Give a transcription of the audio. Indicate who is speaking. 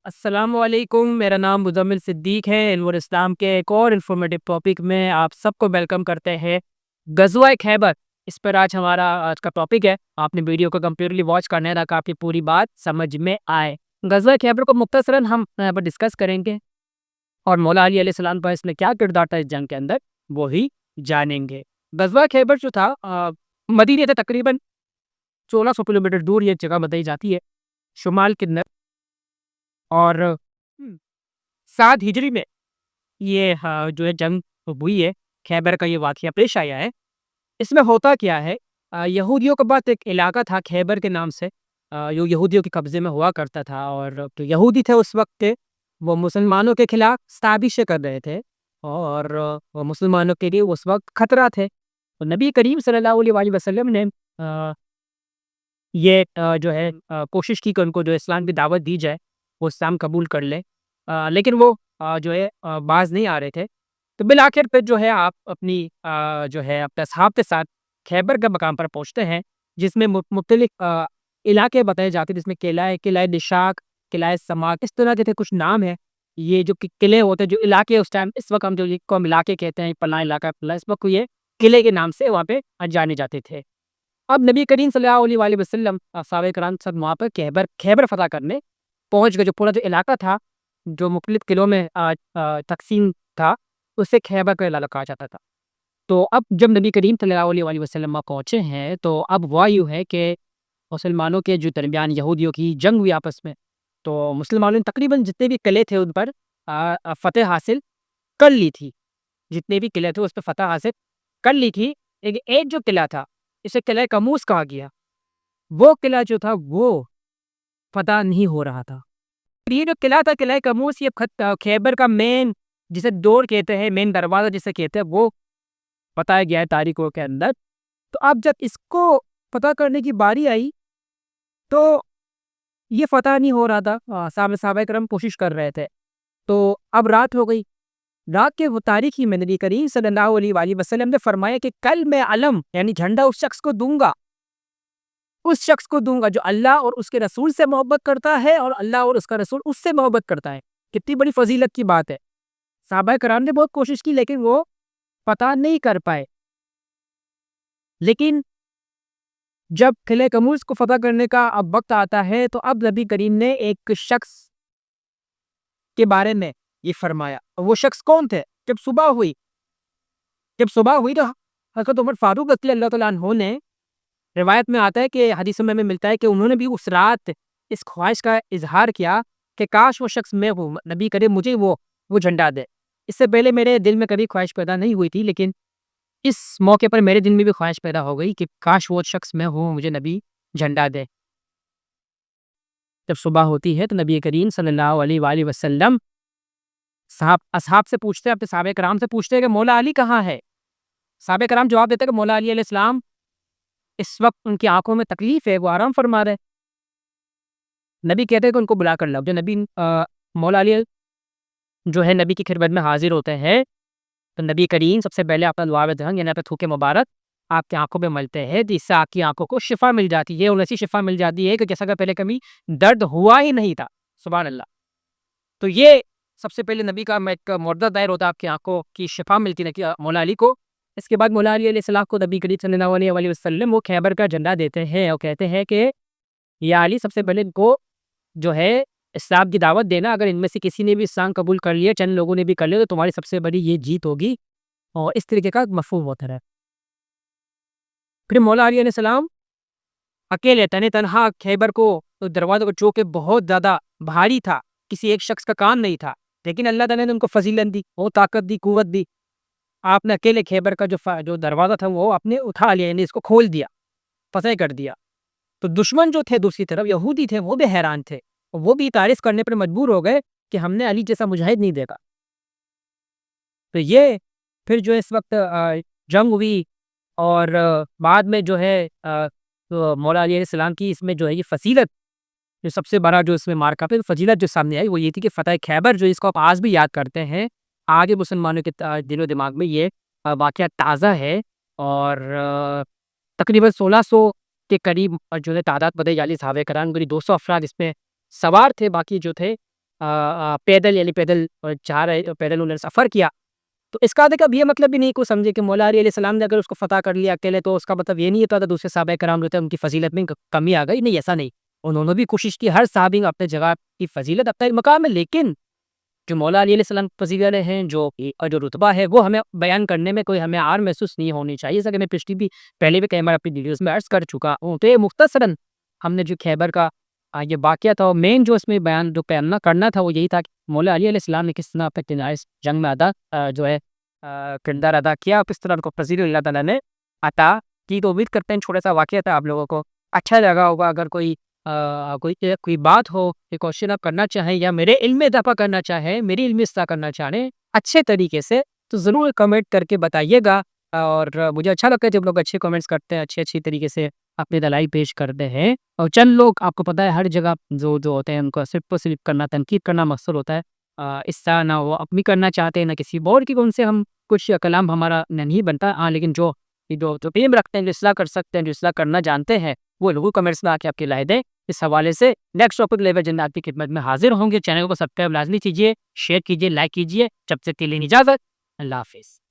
Speaker 1: السلام علیکم، میرا نام مزمل صدیق ہے۔ علم اور اسلام کے ایک اور انفارمیٹیو ٹاپک میں آپ سب کو ویلکم کرتے ہیں۔ غزوہ خیبر، اس پر آج کا ٹاپک ہے۔ آپ نے ویڈیو کو کمپلیٹلی واچ کرنا ہے تاکہ آپ کی پوری بات سمجھ میں آئے۔ غزوہ خیبر کو مختصراً ہم یہاں پر ڈسکس کریں گے، اور مولا علی علیہ السلام کا اس میں کیا کردار تھا اس جنگ کے اندر، وہی جانیں گے۔ غزوہ خیبر جو تھا مدینے سے تقریباً 1600 کلومیٹر دور یہ جگہ بتائی جاتی ہے، شمال کے اندر، اور 7 ہجری میں یہ جو ہے جنگ ہوئی ہے۔ خیبر کا یہ واقعہ پیش آیا ہے۔ اس میں ہوتا کیا ہے، یہودیوں کے بعد ایک علاقہ تھا خیبر کے نام سے، جو یہودیوں کے قبضے میں ہوا کرتا تھا، اور جو یہودی تھے اس وقت کے، وہ مسلمانوں کے خلاف سازشیں کر رہے تھے، اور وہ مسلمانوں کے لیے اس وقت خطرہ تھے۔ تو نبی کریم صلی اللہ علیہ وآلہ وسلم نے یہ جو ہے کوشش کی کہ ان کو جو اسلام کی دعوت دی جائے، وہ اسلام قبول کر لیں، لیکن وہ جو ہے باز نہیں آ رہے تھے۔ تو بالآخر پھر جو ہے آپ اپنی جو ہے اپنے اصحاب کے ساتھ خیبر کے مقام پر پہنچتے ہیں، جس میں مختلف علاقے بتائے جاتے ہیں، جس میں قلعہ دشاق، قلعہ سماک، اس طرح کے تھے کچھ نام ہیں۔ یہ جو قلعے ہوتے ہیں، جو علاقے اس ٹائم، اس وقت ہم کو ہم علاقے کہتے ہیں، فلاں علاقہ فلاں، اس وقت یہ قلعے کے نام سے وہاں پہ جانے جاتے تھے۔ اب نبی کریم صلی اللہ علیہ وآلہ وسلم صحابہ کرام سب وہاں پر خیبر فتح کرنے پہنچ گئے۔ جو پورا جو علاقہ تھا، جو مختلف قلعوں میں تقسیم تھا، اسے خیبر کا علاقہ کہا جاتا تھا۔ تو اب جب نبی کریم صلی اللہ علیہ وآلہ وسلم وہاں پہنچے ہیں، تو اب وہ یوں ہے کہ مسلمانوں کے جو درمیان یہودیوں کی جنگ ہوئی آپس میں، تو مسلمانوں نے تقریباً جتنے بھی قلعے تھے ان پر فتح حاصل کر لی تھی۔ جتنے بھی قلعے تھے اس پہ فتح حاصل کر لی تھی، لیکن ایک جو قلعہ تھا، اسے قلعہ کموس کہا گیا، وہ قلعہ جو تھا وہ فتح نہیں ہو رہا تھا۔ یہ جو قلعہ تھا، قلعہ کموس، یہ خیبر کا مین، جسے ڈور کہتے ہیں، مین دروازہ جسے کہتے ہیں، وہ بتایا گیا ہے تاریخوں کے اندر۔ تو اب جب اس کو فتح کرنے کی باری آئی تو یہ فتح نہیں ہو رہا تھا، صحابہ کرام کوشش کر رہے تھے۔ تو اب رات ہو گئی، رات کے تاریخی میں نبی کریم صلی اللہ علیہ وآلہ وسلم نے فرمایا کہ کل میں علم یعنی جھنڈا اس شخص کو دوں گا، جو اللہ اور اس کے رسول سے محبت کرتا ہے، اور اللہ اور اس کا رسول اس سے محبت کرتا ہے۔ کتنی بڑی فضیلت کی بات ہے۔ صحابہ کرام نے بہت کوشش کی لیکن وہ فتح نہیں کر پائے۔ لیکن جب قلعہ کموس کو فتح کرنے کا اب وقت آتا ہے، تو اب نبی کریم نے ایک شخص کے بارے میں یہ فرمایا۔ وہ شخص کون تھے؟ جب صبح ہوئی تو حضرت عمر فاروق رضی اللہ تعالیٰ عنہ نے، روایت میں آتا ہے کہ حدیث میں ہمیں ملتا ہے کہ انہوں نے بھی اس رات اس خواہش کا اظہار کیا کہ کاش وہ شخص میں ہوں، نبی کرے مجھے وہ جھنڈا دے۔ اس سے پہلے میرے دل میں کبھی خواہش پیدا نہیں ہوئی تھی، لیکن اس موقع پر میرے دل میں بھی خواہش پیدا ہو گئی کہ کاش وہ شخص میں ہوں، مجھے نبی جھنڈا دے۔ جب صبح ہوتی ہے تو نبی کریم صلی اللہ علیہ وآلہ وسلم اصحاب سے پوچھتے ہیں، اپنے صحابہ کرام سے پوچھتے ہیں کہ مولا علی کہاں ہے؟ صحابہ کرام جواب دیتے ہیں کہ مولا علی علیہ السلام اس وقت ان کی آنکھوں میں تکلیف ہے، وہ آرام فرما رہے۔ نبی کہتے ہیں کہ ان کو بلا کر لاؤ۔ جو نبی مولا علی جو ہے نبی کی خدمت میں حاضر ہوتے ہیں، تو نبی کریم سب سے پہلے اپنا لعاب دہن یعنی اپنے تھوک مبارک آپ کی آنکھوں میں ملتے ہیں، جس سے آپ کی آنکھوں کو شفا مل جاتی ہے، اور ایسی شفا مل جاتی ہے کہ جیسا کہ پہلے کبھی درد ہوا ہی نہیں تھا۔ سبحان اللہ۔ تو یہ سب سے پہلے نبی کا ایک معجزہ ظاہر ہوتا ہے، آپ کی آنکھوں کی شفا ملتی ہے مولا علی کو۔ اس کے بعد مولا علی علیہ السلام کو نبی کریم صلی اللہ علیہ وآلہ وسلم وہ خیبر کا جھنڈا دیتے ہیں، اور کہتے ہیں کہ یا علی سب سے پہلے ان کو جو ہے اسلام کی دعوت دینا، اگر ان میں سے کسی نے بھی اسلام قبول کر لیا، چند لوگوں نے بھی کر لیا، تو تمہاری سب سے بڑی یہ جیت ہوگی، اور اس طریقے کا مفہوم ہوتا ہے۔ پھر مولا علی علیہ السلام اکیلے تنہا خیبر کو دروازے کو، جو کہ بہت زیادہ بھاری تھا، کسی ایک شخص کا کام نہیں تھا، لیکن اللہ تعالیٰ نے ان کو فضیلت دی، وہ طاقت دی، قوت دی۔ آپ نے اکیلے خیبر کا جو دروازہ تھا وہ آپ نے اٹھا لیا، یعنی اس کو کھول دیا، فتح کر دیا۔ تو دشمن جو تھے دوسری طرف یہودی تھے، وہ بھی حیران تھے، وہ بھی تعریف کرنے پر مجبور ہو گئے کہ ہم نے علی جیسا مجاہد نہیں دیکھا۔ تو یہ پھر جو اس وقت جنگ ہوئی، اور بعد میں جو ہے مولا علی علیہ السلام کی اس میں جو ہے یہ فضیلت، جو سب سے بڑا جو اس میں مارکا پہ فضیلت جو سامنے آئی، وہ یہ تھی کہ فتح خیبر، جو اس کو آپ آج بھی یاد کرتے ہیں، آگے مسلمانوں کے دل و دماغ میں یہ واقعہ تازہ ہے، اور تقریباً 1600 کے قریب جو ہے تعداد بتائی جاتی، صحابہ کرام قریب 200 افراد اس میں سوار تھے، باقی جو تھے پیدل یعنی پیدل جا رہے پیدل انہوں نے سفر کیا، تو اس کا اب یہ مطلب بھی نہیں کو سمجھے کہ مولا علی علیہ السلام نے اگر اس کو فتح کر لیا اکیلے تو اس کا مطلب یہ نہیں ہوتا تھا دوسرے صحابہ کرام جو تھے ان کی فضیلت میں کمی آ گئی، نہیں ایسا نہیں، انہوں نے بھی کوشش کی، ہر صحابی نے اپنے جگہ کی فضیلت اپنا مقام ہے، لیکن جو مولا علی علیہ السلام کی فضیلتیں ہیں جو رتبہ ہے وہ ہمیں بیان کرنے میں کوئی ہمیں آر محسوس نہیں ہونی چاہیے، جیسا کہ میں پچھلی بھی پہلے بھی کئی بار اپنی ویڈیوز میں عرض کر چکا ہوں۔ تو یہ مختصراً ہم نے جو خیبر کا یہ واقعہ تھا، مین جو اس میں بیان جو کرنا تھا وہ یہی تھا کہ مولا علی علیہ السلام نے کس طرح اپنے جنگ میں جو ہے کردار ادا کیا، کس طرح ان کو فضیلت اللہ تعالیٰ نے عطا کی۔ تو امید کرتے ہیں چھوٹا سا واقعہ تھا آپ لوگوں کو اچھا لگا ہوگا، اگر کوئی بات ہو، کوئی کوشچن آپ کرنا چاہیں یا میرے علم میں اضافہ کرنا چاہیں، میری علمی اصلاح کرنا چاہیں اچھے طریقے سے، تو ضرور کمنٹ کر کے بتائیے گا، اور مجھے اچھا لگتا ہے جب لوگ اچھے کمنٹس کرتے ہیں، اچھی طریقے سے اپنی دلائل پیش کرتے ہیں، اور چند لوگ آپ کو پتہ ہے ہر جگہ جو ہوتے ہیں ان کو صرف کرنا، تنقید کرنا مقصد ہوتا ہے، اس طرح نہ وہ اپنی کرنا چاہتے ہیں نہ کسی اور کی، ان سے ہم کچھ کلام ہمارا نہیں بنتا، ہاں لیکن جو ٹیم رکھتے ہیں، جو اصلاح کر سکتے ہیں، جو اصلاح کرنا جانتے ہیں، وہ لوگوں کمنٹس میں آ کے آپ کی رائے دیں۔ اس حوالے سے نیکسٹ ٹاپک لے کر جلد آپ کی خدمت میں حاضر ہوں گے۔ چینل کو سبسکرائب لازمی کیجیے، شیئر کیجیے، لائک کیجیے۔ جب تک کے لیے اجازت، اللہ حافظ۔